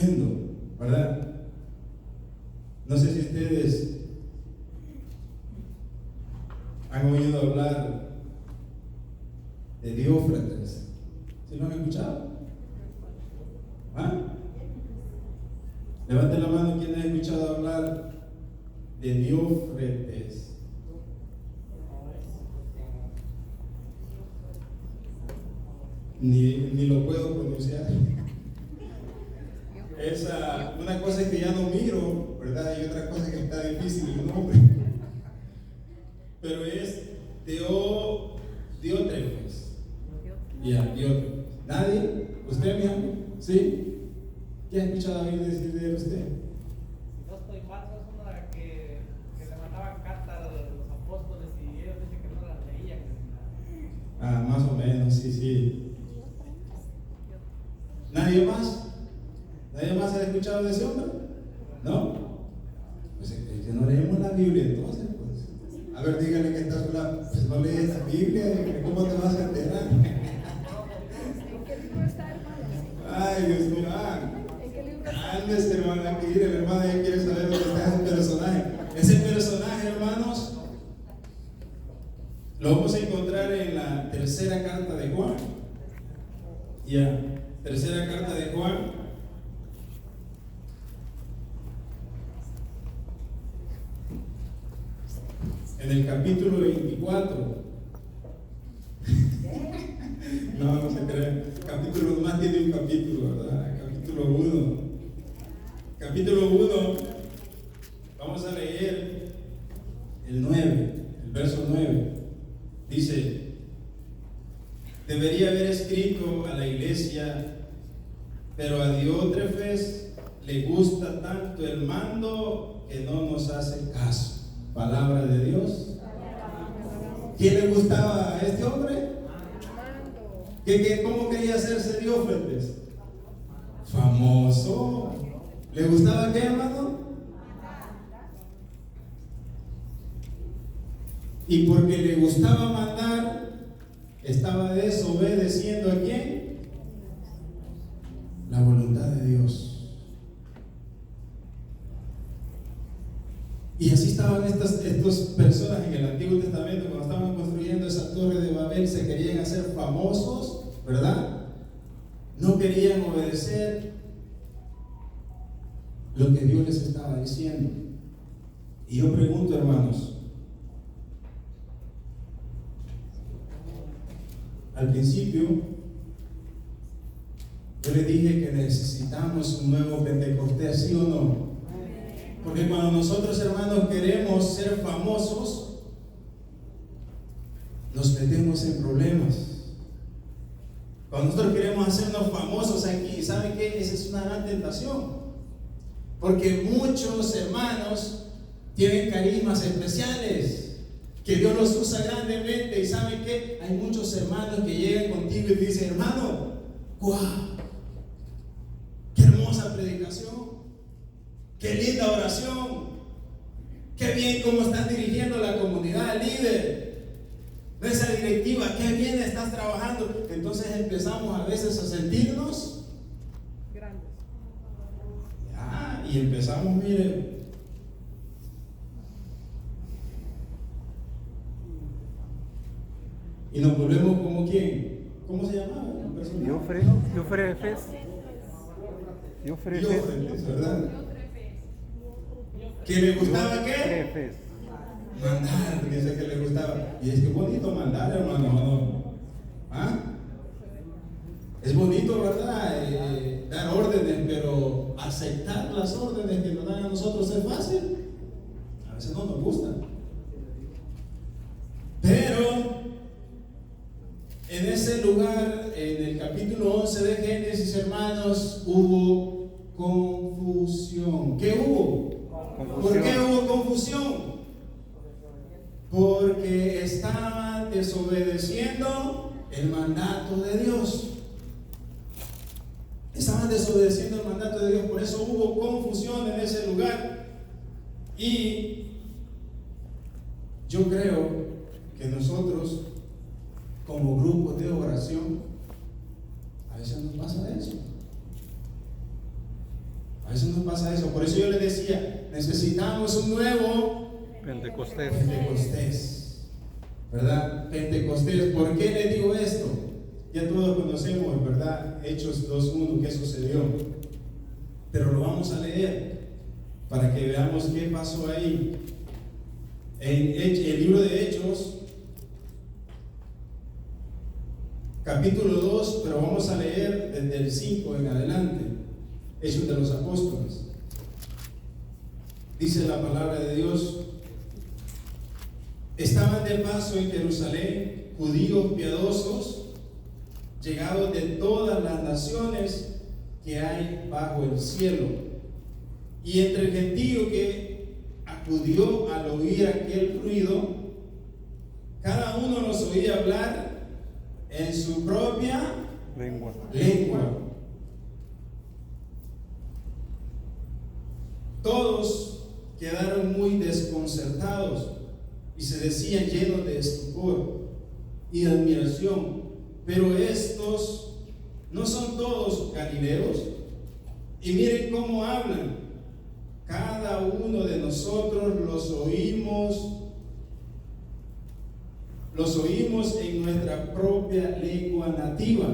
tremendo, ¿verdad? No sé si ustedes han oído hablar de Diófretes. ¿Sí lo han escuchado? ¿Ah? Levanten la mano quien ha escuchado hablar de Diófretes. Ni lo puedo pronunciar. Una cosa es que ya no miro, ¿verdad? Y otra cosa es que está difícil el nombre. Pero es Diótrefes. Ya, Diótrefes. ¿Nadie? ¿Usted, mi amigo? ¿Sí? ¿Qué ha escuchado decir de usted? No estoy mal, es una que le mandaban cartas a los apóstoles y ellos dicen que no las leían. Más o menos, sí. ¿Nadie más? ¿Nadie más ha escuchado de ese hombre? ¿No? Pues es que no leemos la Biblia entonces, pues. A ver, dígale que está a su lado. Pues no lees la Biblia, ¿cómo te vas a enterar? Ay, Dios mío. Ándese, hermano, hay que ir, el hermano ya quiere saber dónde está ese personaje. Ese personaje, hermanos, lo vamos a encontrar en la tercera carta de Juan. Tercera carta de Juan. En el capítulo 24. No se cree. Capítulo más tiene un capítulo, ¿verdad? Capítulo 1. Capítulo 1. Vamos a leer el 9, el verso 9. Dice: debería haber escrito a la iglesia, pero a Diótrefes le gusta tanto el mando que no nos hace caso. Palabra de Dios. ¿Quién le gustaba a este hombre? ¿Cómo quería hacerse Diótrefes? Famoso. ¿Le gustaba qué, hermano? Y porque le gustaba mandar, estaba desobedeciendo ¿a quién? La voluntad de Dios. Y así estaban estas personas en el Antiguo Testamento cuando estaban construyendo esa torre de Babel. Se querían hacer famosos, ¿verdad? No querían obedecer lo que Dios les estaba diciendo. Y yo pregunto, hermanos, al principio yo les dije que necesitamos un nuevo Pentecostés, ¿sí o no? Porque cuando nosotros, hermanos, queremos ser famosos, nos metemos en problemas. Cuando nosotros queremos hacernos famosos aquí, ¿saben qué? Esa es una gran tentación. Porque muchos hermanos tienen carismas especiales, que Dios los usa grandemente. Y ¿saben qué? Hay muchos hermanos que llegan contigo y te dicen: hermano, ¡guau! ¡Qué hermosa predicación! ¡Qué linda oración! ¡Qué bien cómo estás dirigiendo la comunidad, líder! Esa directiva, ¡qué bien estás trabajando! Entonces empezamos a veces a sentirnos grandes. Y empezamos, mire, y nos volvemos como quién. ¿Cómo se llamaba? Diótrefes, ¿verdad? ¿Que le gustaba qué? Mandar, dice que le gustaba. Y es que bonito mandar, hermano, ¿no? Es bonito, ¿verdad? Dar órdenes, pero aceptar las órdenes que nos dan a nosotros es fácil. A veces no nos gusta. Pero en ese lugar, en el capítulo 11 de Génesis, hermanos, hubo confusión. ¿Qué hubo? ¿Por qué hubo confusión? Porque estaban desobedeciendo el mandato de Dios. Estaban desobedeciendo el mandato de Dios. Por eso hubo confusión en ese lugar. Y yo creo que nosotros, como grupo de oración, a veces nos pasa eso. A veces nos pasa eso. Por eso yo les decía, necesitamos un nuevo Pentecostés, ¿verdad? Pentecostés. ¿Por qué les digo esto? Ya todos conocemos, ¿verdad? Hechos 2:1, qué sucedió. Pero lo vamos a leer para que veamos qué pasó ahí. En el libro de Hechos, capítulo 2, pero vamos a leer desde el 5 en adelante. Hechos de los Apóstoles. Dice la palabra de Dios: estaban de paso en Jerusalén judíos piadosos, llegados de todas las naciones que hay bajo el cielo. Y entre el gentío que acudió al oír aquel ruido, cada uno los oía hablar en su propia lengua. Todos quedaron muy desconcertados y se decían llenos de estupor y de admiración: pero estos no son todos galileos, y miren cómo hablan. Cada uno de nosotros los oímos en nuestra propia lengua nativa.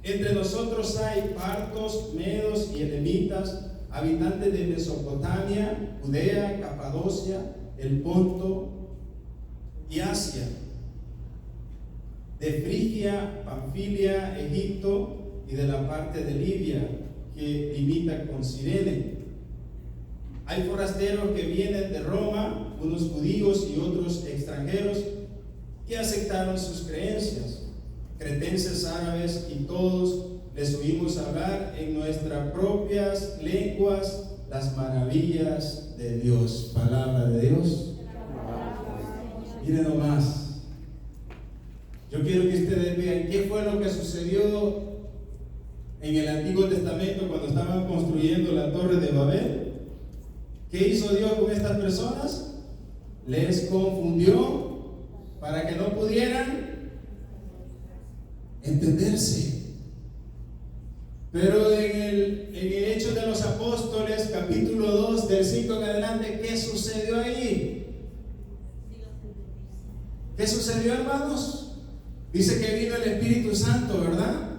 Entre nosotros hay partos, medos y elamitas, habitantes de Mesopotamia, Judea, Capadocia, el Ponto y Asia, de Frigia, Panfilia, Egipto y de la parte de Libia que limita con Cirene. Hay forasteros que vienen de Roma, unos judíos y otros extranjeros que aceptaron sus creencias, cretenses, árabes, y todos les oímos hablar en nuestras propias lenguas las maravillas de Dios. Palabra de Dios. Miren nomás. Yo quiero que ustedes vean qué fue lo que sucedió en el Antiguo Testamento cuando estaban construyendo la Torre de Babel. ¿Qué hizo Dios con estas personas? Les confundió para que no pudieran entenderse. Pero en el Hechos de los Apóstoles, capítulo 2, del 5 en adelante, ¿qué sucedió ahí? ¿Qué sucedió, hermanos? Dice que vino el Espíritu Santo, ¿verdad?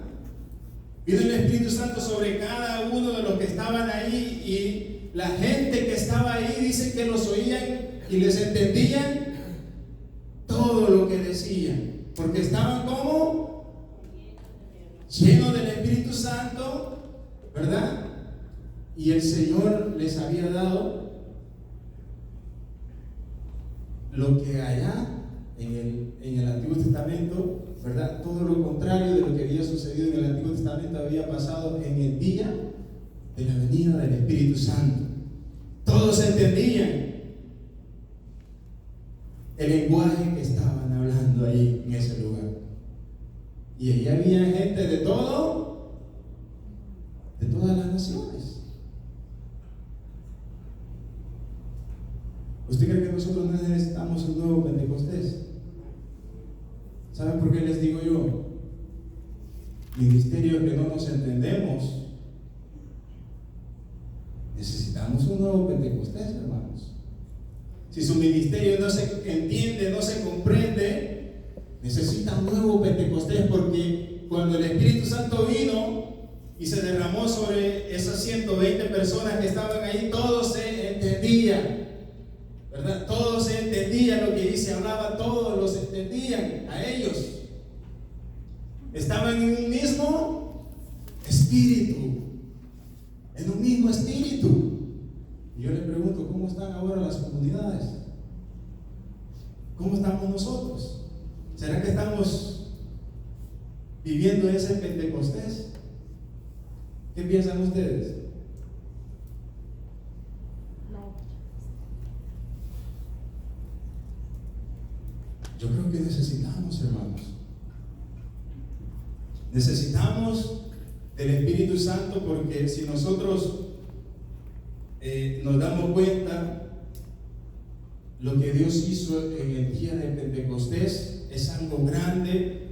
Vino el Espíritu Santo sobre cada uno de los que estaban ahí, y la gente que estaba ahí dice que los oían y les entendían todo lo que decían, porque estaban como llenos del Espíritu Santo, ¿verdad? Y el Señor les había dado lo que allá en el Antiguo Testamento, ¿verdad? Todo lo contrario de lo que había sucedido en el Antiguo Testamento había pasado en el día de la venida del Espíritu Santo. Todos entendían el lenguaje que estaban hablando ahí en ese lugar. Y ahí había gente de todas las naciones. ¿Usted cree que nosotros no necesitamos un nuevo Pentecostés? ¿Saben por qué les digo yo? Ministerios que no nos entendemos. Necesitamos un nuevo Pentecostés, hermanos. Si su ministerio no se entiende, no se comprende, necesita un nuevo Pentecostés, porque cuando el Espíritu Santo vino y se derramó sobre esas 120 personas que estaban ahí, todos se entendían, ¿verdad? Todos se entendían lo que se hablaba, todos los entendían a ellos. Estaban en un mismo espíritu, en un mismo espíritu. Y yo les pregunto, ¿cómo están ahora las comunidades? ¿Cómo estamos nosotros? ¿Será que estamos viviendo ese Pentecostés? ¿Qué piensan ustedes? No. Yo creo que necesitamos, hermanos. Necesitamos del Espíritu Santo, porque si nosotros nos damos cuenta, lo que Dios hizo en el día de Pentecostés es algo grande,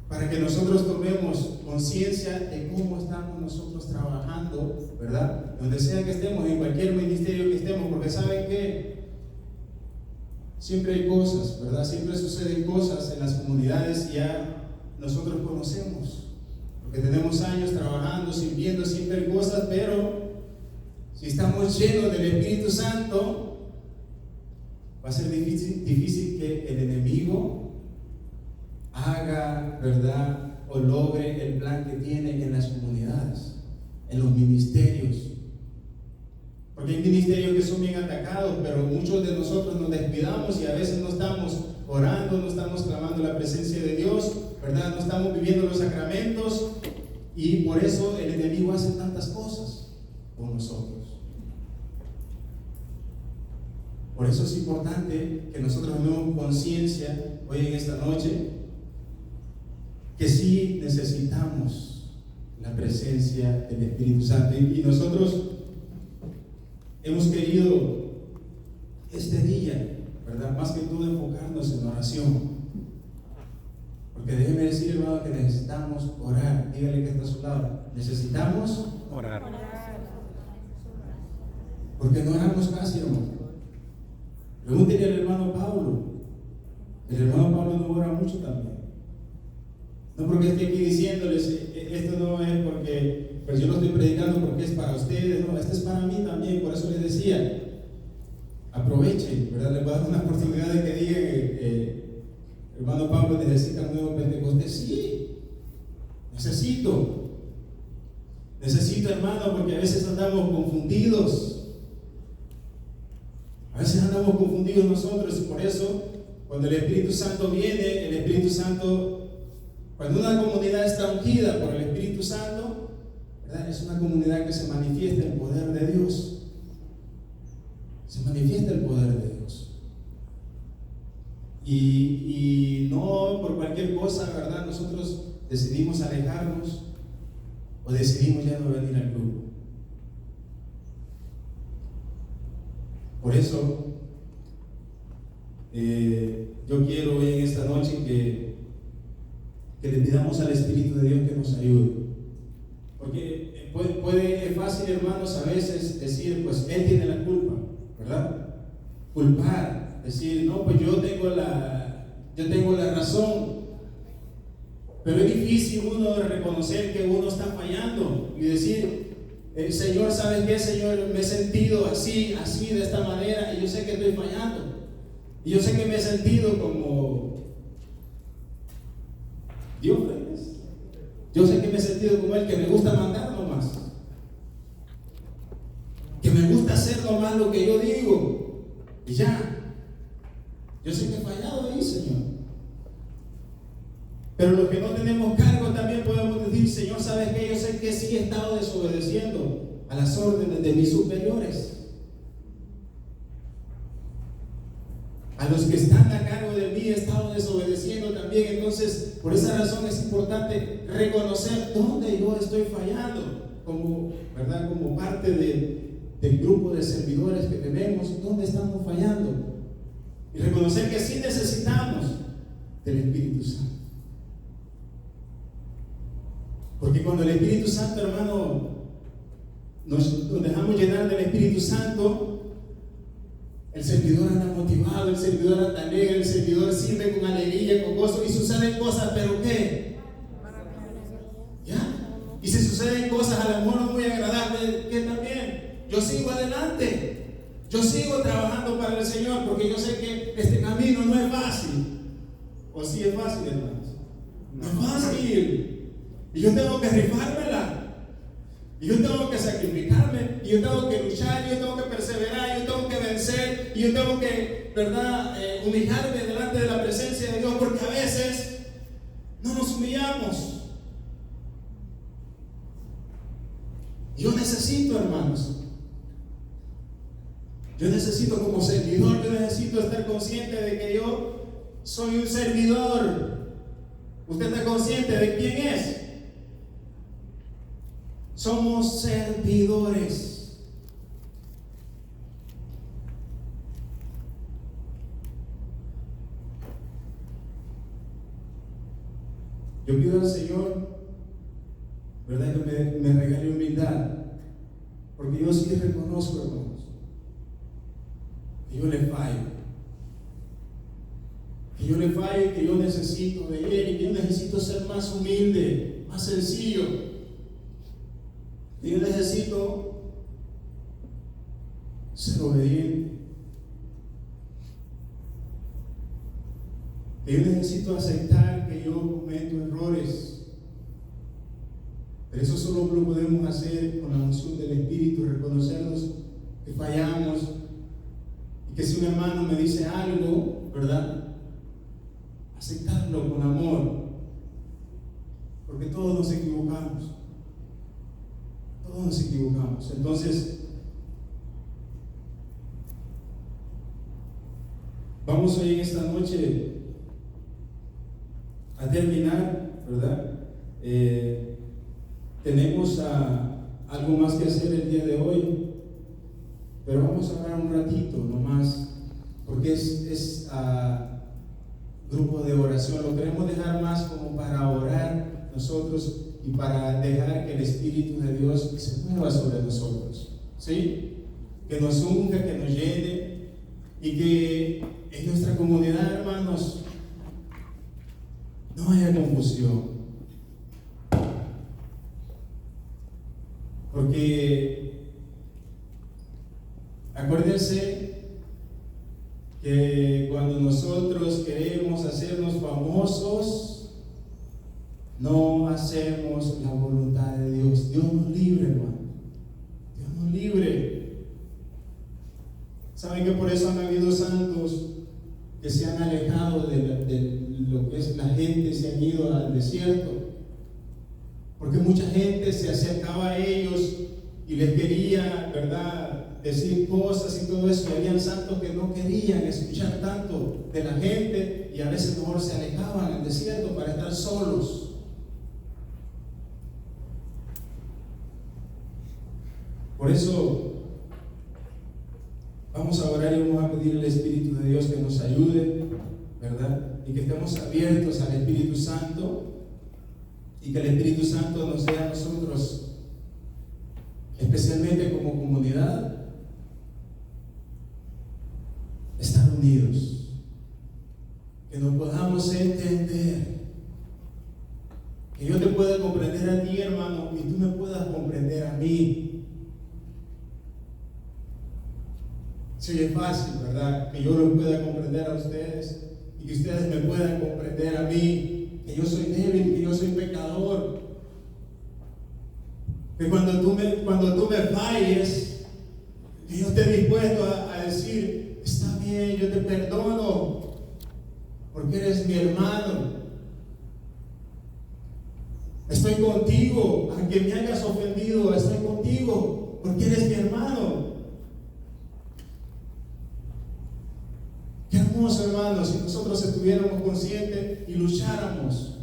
para que nosotros tomemos conciencia de cómo estamos nosotros trabajando, ¿verdad? ¿verdad? Donde sea que estemos, en cualquier ministerio que estemos, porque saben que siempre hay cosas, ¿verdad? Siempre suceden cosas en las comunidades y ya nosotros conocemos, porque tenemos años trabajando, sirviendo, siempre hay cosas, pero si estamos llenos del Espíritu Santo, va a ser difícil que el enemigo haga, ¿verdad?, o logre el plan que tiene en las comunidades, en los ministerios. Porque hay ministerios que son bien atacados, pero muchos de nosotros nos descuidamos y a veces no estamos orando, no estamos clamando la presencia de Dios, ¿verdad? No estamos viviendo los sacramentos y por eso el enemigo hace tantas cosas con nosotros. Por eso es importante que nosotros tengamos conciencia hoy en esta noche que sí necesitamos la presencia del Espíritu Santo y nosotros hemos querido este día, ¿verdad?, más que todo enfocarnos en oración, porque déjeme decir, hermano, que necesitamos orar. Dígale que está a su lado, necesitamos Orar. porque no oramos casi, hermano. Pregúntele al hermano Pablo. El hermano Pablo no ora mucho también. No porque esté aquí diciéndoles, esto no es porque, pues yo lo estoy predicando porque es para ustedes, no, esto es para mí también. Por eso les decía, aprovechen, ¿verdad? Les voy a dar una oportunidad de que digan, hermano Pablo, ¿necesita un nuevo Pentecostés? Sí, necesito, hermano, porque a veces andamos confundidos. A veces andamos confundidos nosotros y por eso, cuando el Espíritu Santo viene, el Espíritu Santo, cuando una comunidad está ungida por el Espíritu Santo, ¿verdad?, es una comunidad que se manifiesta el poder de Dios. Se manifiesta el poder de Dios. Y no por cualquier cosa, ¿verdad?, nosotros decidimos alejarnos o decidimos ya no venir al grupo. Por eso, yo quiero hoy en esta noche que le pidamos al Espíritu de Dios que nos ayude. Porque es fácil, hermanos, a veces decir, pues Él tiene la culpa, ¿verdad? Culpar, decir, no, pues yo tengo la razón. Pero es difícil uno reconocer que uno está fallando y decir, Señor, ¿sabes qué, Señor? Me he sentido así, de esta manera, y yo sé que estoy fallando. Y yo sé que me he sentido como Dios. Yo sé que me he sentido como Él, que me gusta mandar nomás. Que me gusta hacer nomás lo que yo digo. Y ya. Yo sé que he fallado ahí, Señor. Pero los que no tenemos cargo también podemos decir, Señor, ¿sabes qué? Yo sé que sí he estado desobedeciendo a las órdenes de mis superiores. A los que están a cargo de mí he estado desobedeciendo también. Entonces, por esa razón es importante reconocer dónde yo estoy fallando, como, ¿verdad?, como parte del grupo de servidores que tenemos, dónde estamos fallando. Y reconocer que sí necesitamos del Espíritu Santo. Porque cuando el Espíritu Santo, hermano, nos dejamos llenar del Espíritu Santo, el servidor anda motivado, el servidor anda alegre, el servidor sirve con alegría, con gozo, y suceden cosas, ¿pero qué? ¿Ya? Y si suceden cosas a lo mejor no muy agradables, ¿qué también? Yo sigo adelante, yo sigo trabajando para el Señor, porque yo sé que este camino no es fácil. ¿O sí es fácil, hermanos? No es fácil. Y yo tengo que rifármela. Y yo tengo que sacrificarme, y yo tengo que luchar, y yo tengo que perseverar, y yo tengo que vencer, y yo tengo que, ¿verdad?, humillarme delante de la presencia de Dios, porque a veces no nos humillamos. Yo necesito, hermanos, yo necesito como servidor, yo necesito estar consciente de que yo soy un servidor. ¿Usted está consciente de quién es? Somos servidores. Yo pido al Señor, ¿verdad?, que me regale humildad Porque yo sí reconozco, hermanos, que yo le fallo. Que yo le fallo, que yo necesito de Él, y que yo necesito ser más humilde, más sencillo. Que yo necesito ser obediente. Que yo necesito aceptar que yo cometo errores. Pero eso solo lo podemos hacer con la unción del Espíritu, reconocernos que fallamos. Y que si un hermano me dice algo, ¿verdad?, aceptarlo con amor, porque todos nos equivocamos. Todos nos equivocamos. Entonces, vamos hoy en esta noche a terminar, ¿verdad? Tenemos algo más que hacer el día de hoy, pero vamos a hablar un ratito nomás, porque es grupo de oración. Lo queremos dejar más como para orar nosotros y para dejar que el Espíritu de Dios se mueva sobre nosotros, ¿sí? Que nos unja, que nos llene, y que en nuestra comunidad, hermanos, no haya confusión. Porque acuérdense que cuando nosotros queremos hacernos famosos, no hacemos la voluntad de Dios. Dios nos libre, hermano. Dios nos libre. ¿Saben que por eso han habido santos que se han alejado de lo que es la gente, se han ido al desierto? Porque mucha gente se acercaba a ellos y les quería, ¿verdad?, decir cosas y todo eso, y habían santos que no querían escuchar tanto de la gente y a veces mejor se alejaban al desierto para estar solos. Por eso vamos a orar y vamos a pedir al Espíritu de Dios que nos ayude, ¿verdad? Y que estemos abiertos al Espíritu Santo, y que el Espíritu Santo nos dé a nosotros, especialmente como comunidad, estar unidos, que nos podamos entender, que yo te pueda comprender a ti, hermano, y tú me puedas comprender a mí. Si es fácil, ¿verdad?, que yo lo pueda comprender a ustedes y que ustedes me puedan comprender a mí, que yo soy débil, que yo soy pecador, que cuando tú me falles, que yo esté dispuesto a decir: está bien, yo te perdono, porque eres mi hermano. Estoy contigo, aunque me hayas ofendido, estoy contigo, porque eres mi hermano. Qué hermoso, hermano, si nosotros estuviéramos conscientes y lucháramos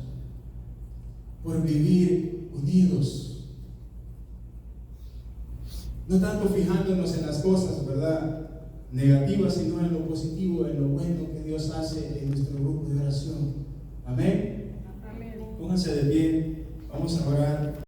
por vivir unidos. No tanto fijándonos en las cosas, ¿verdad?, negativas, sino en lo positivo, en lo bueno que Dios hace en nuestro grupo de oración. Amén. Amén. Pónganse de pie, vamos a orar.